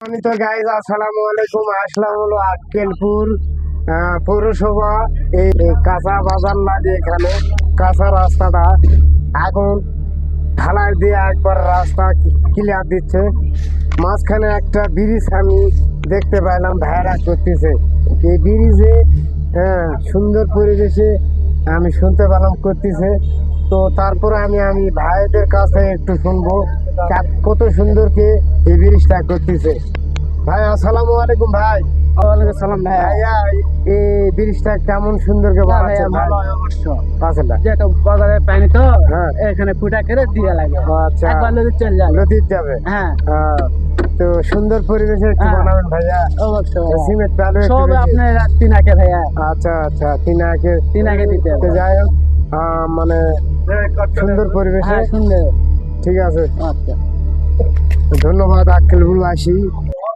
সম্মানিত গাইজ আসসালামু আলাইকুম। আসলাম হলো আক্কেলপুর পৌরসভা। এই কাঁচা বাজার লাগে, এখানে কাঁচা রাস্তাটা এখন ঢালাই দিয়ে একবার রাস্তা ক্লিয়ার দিচ্ছে। মাঝখানে একটা ব্রিজ আমি দেখতে পাইলাম, ভাইরা করতেছে এই ব্রিজে। সুন্দর পরিবেশে আমি শুনতে পেলাম করতেছে। তো তারপরে আমি ভাইদের কাছে একটু শুনবো কত সুন্দর কে এই ব্রিজটা করতেছে। ভাই আসসালামু আলাইকুম। ভাই ওয়ালাইকুম সালাম ভাই। ভাইয়া, এই ব্রিজটা কেমন সুন্দর কে বানাচ্ছে ভাই? পাঁচটা যেটা বাজারে পাইনি তো হ্যাঁ। এখানে ফুটা করে দিয়ে লাগে। আচ্ছা, একবার নদী চলে যাবে। নদীর যাবে। হ্যাঁ, তো সুন্দর পরিবেশে একটু হ্যাঁ। বানাবেন ভাইয়া। অবশ্যই ভাইয়া। সিমেন্ট চালু একটু সব বেশি। আপনার তিন আঁকে ভাইয়া, আচ্ছা আচ্ছা, তিন আগে তিন আঁকে দিতে হবে। যাই হোক, মানে সুন্দর পরিবেশে। হ্যাঁ, সুন্দর। ঠিক আছে, আচ্ছা। ধন্যবাদ আক্কেলপুর আসি।